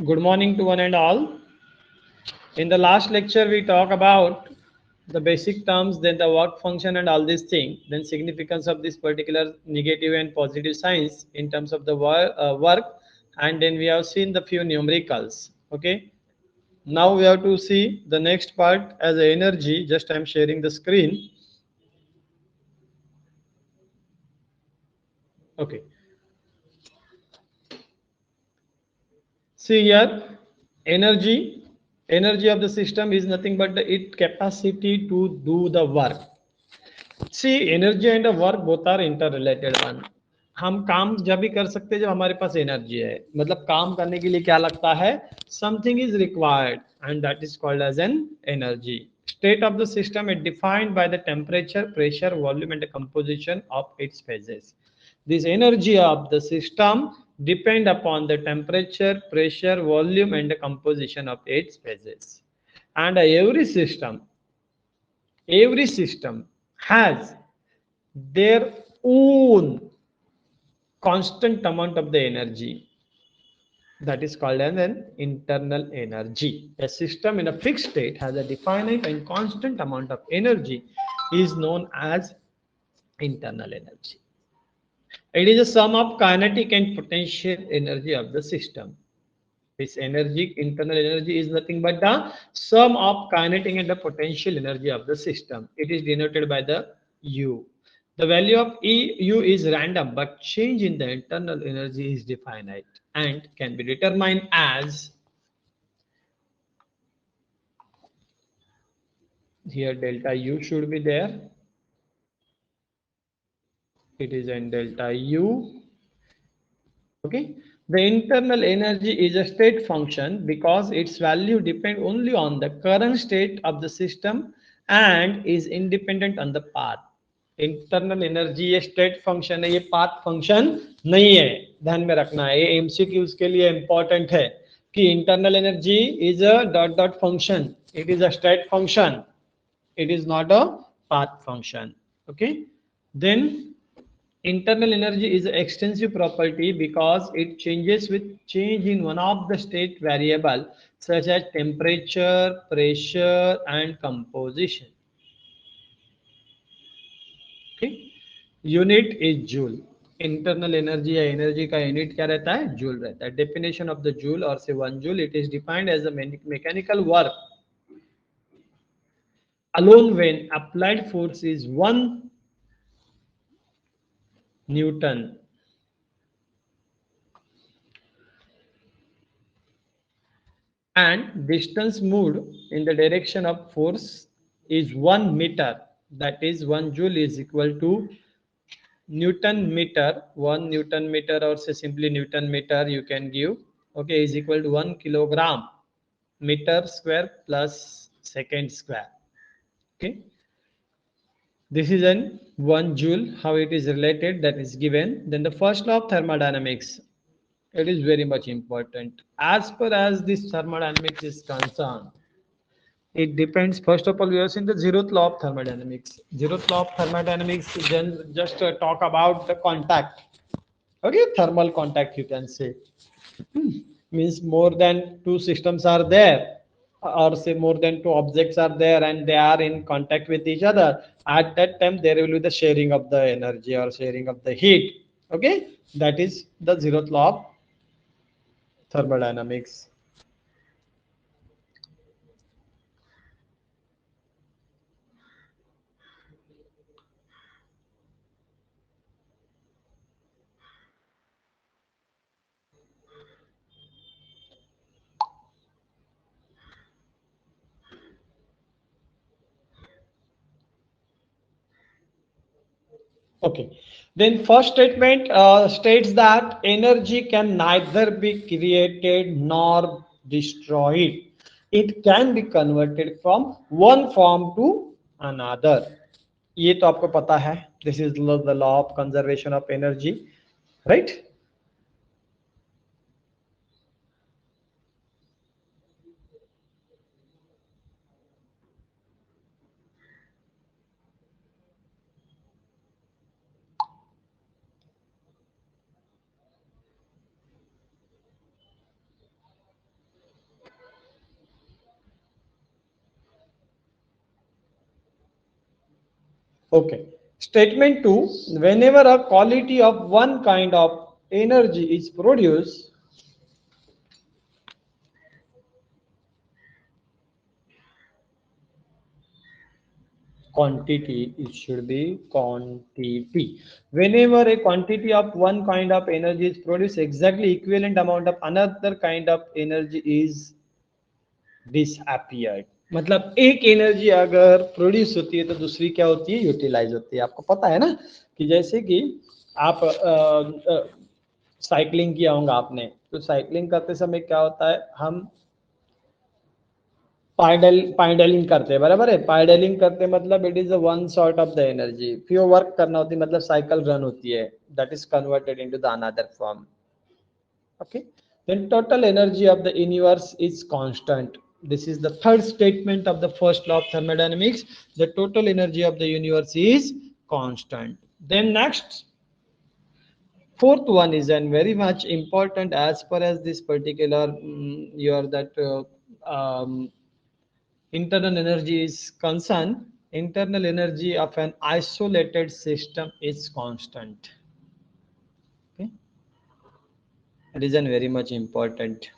Good morning to one and all. In the last lecture, we talk about the basic terms, then the work function and all these things, then significance of this particular negative and positive signs in terms of the work, and then we have seen the few numericals. Okay. Now we have to see the next part as a energy. Just I am sharing the screen. Okay. See here, energy. Energy of the system is nothing but the it capacity to do the work. See energy and work both are inter related one. हम काम जब भी कर सकते हैं जब हमारे पास energy है. मतलब काम करने के लिए क्या लगता है, something is required and that is called as an energy. State of the system is defined by the temperature, pressure, volume and the composition of its phases. This energy of the system depend upon the temperature, pressure, volume and the composition of its phases. And every system has their own constant amount of the energy, that is called as an internal energy. A system in a fixed state has a definite and constant amount of energy is known as internal energy. It is a sum of kinetic and potential energy of the system. This energy, internal energy, is nothing but the sum of kinetic and the potential energy of the system. It is denoted by the U. The value of U is random, but change in the internal energy is definite and can be determined as, here delta U should be there. It is in delta U. Okay. The internal energy is a state function because its value depends only on the current state of the system and is independent on the path. Internal energy ये state function है, ये path function नहीं है. ध्यान में रखना है, ये एमसीक्यूज के लिए इंपॉर्टेंट है कि internal energy is a dot dot function, it is a state function, it is not a path function. Okay. Then internal energy is an extensive property because it changes with change in one of the state variable such as temperature, pressure and composition. Okay. Unit is joule. Internal energy या energy का unit क्या रहता है, joule रहता है. Definition of the joule और से 1 joule, it is defined as a mechanical work alone when applied force is 1 Newton and distance moved in the direction of force is 1 meter. That is 1 joule is equal to Newton meter. 1 Newton meter or say simply Newton meter you can give. Okay, is equal to 1 kilogram meter square plus second square. Okay. This is an 1 joule, how it is related, that is given. Then the first law of thermodynamics, it is very much important. As far as this thermodynamics is concerned, it depends. First of all, we have seen the zeroth law of thermodynamics. Zeroth law of thermodynamics, then just talk about the contact. Okay, thermal contact, you can say. Means more than two systems are there, or say more than two objects are there and they are in contact with each other. At that time, there will be the sharing of the energy or sharing of the heat. Okay, that is the zeroth law of thermodynamics. Okay. Then first statement states that energy can neither be created nor destroyed. It can be converted from one form to another. ये तो आपको पता है. This is the law of conservation of energy, right? Okay. Statement 2, whenever a quality of one kind of energy is produced, quantity, it should be quantity. Whenever a quantity of one kind of energy is produced, exactly equivalent amount of another kind of energy is disappeared. मतलब एक energy अगर produce होती है तो दूसरी क्या होती है, यूटिलाइज होती है. आपको पता है ना कि जैसे कि आप साइकिलिंग किया होगा आपने, तो साइकिलिंग करते समय क्या होता है, हम पाइडलिंग करते हैं, बराबर है. पाइडलिंग करते मतलब it is one sort of the energy. फिर वर्क करना होती है मतलब साइकिल रन होती है, that is converted into the another form. Okay, then total energy of the universe is constant. This is the third statement of the first law of thermodynamics. The total energy of the universe is constant. Then next, fourth one is and very much important as far as this particular your that internal energy is concerned. Internal energy of an isolated system is constant. Okay, it is very much important.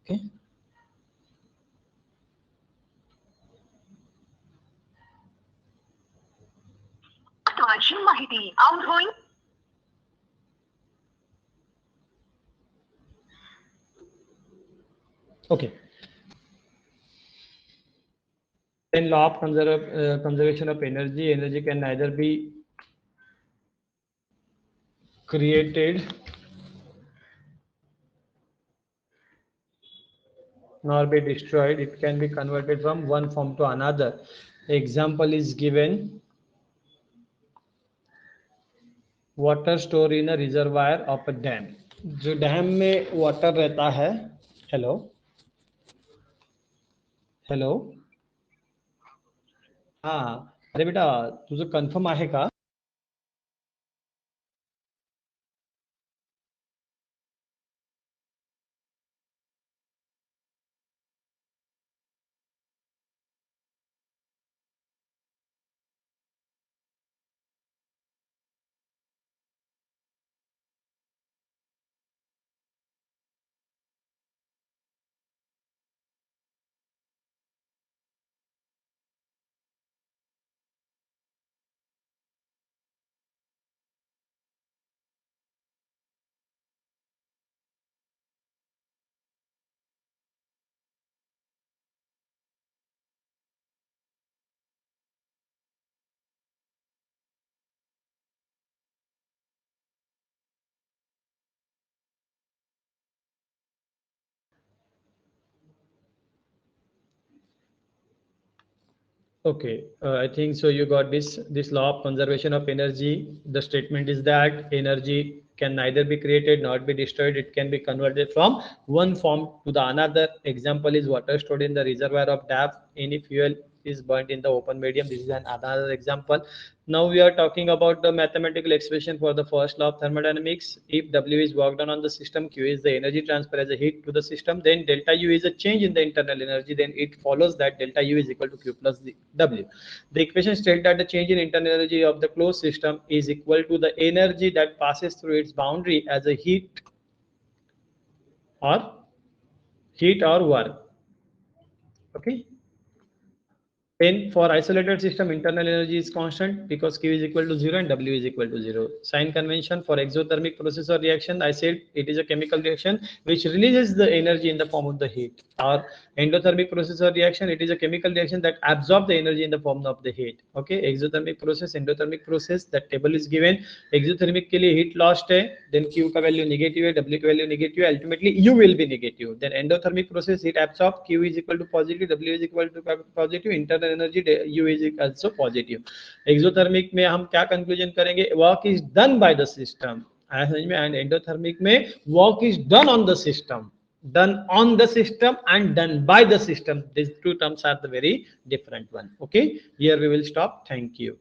Okay. महत्त्वाची माहिती outgoing. Okay. Then law of conservation of energy. Energy can neither be created nor be destroyed. It can be converted from one form to another. Example is given. Water store in a reservoir of a dam. जो dam में water रहता है, hello hello, हाँ, अरे बेटा तुझं confirm आहे का? Okay, I think so. You got this law of conservation of energy. The statement is that energy can neither be created nor be destroyed. It can be converted from one form to the another. Example is water stored in the reservoir of dam. Any fuel is burnt in the open medium. This is another example. Now we are talking about the mathematical expression for the first law of thermodynamics. If W is work done on the system, Q is the energy transfer as a heat to the system, then delta U is a change in the internal energy, then it follows that delta U is equal to Q plus the W. The equation states that the change in internal energy of the closed system is equal to the energy that passes through its boundary as a or heat or work. Okay. Then for isolated system, internal energy is constant because Q is equal to 0 and W is equal to 0. Sign convention for exothermic process or reaction, I said it is a chemical reaction which releases the energy in the form of the heat. Or endothermic process or reaction, it is a chemical reaction that absorbs the energy in the form of the heat. Okay, exothermic process, endothermic process, that table is given. Exothermic के लिए heat lost है, then Q का value negative है, W का value negative है, ultimately U will be negative. Then endothermic process, heat absorbed, Q is equal to positive, W is equal to positive, internal energy U is also positive. Exothermic में हम क्या conclusion करेंगे? Work is done by the system. आया समझ में? And endothermic में work is done on the system. Done on the system and done by the system. These two terms are the very different one. Okay, here we will stop. Thank you.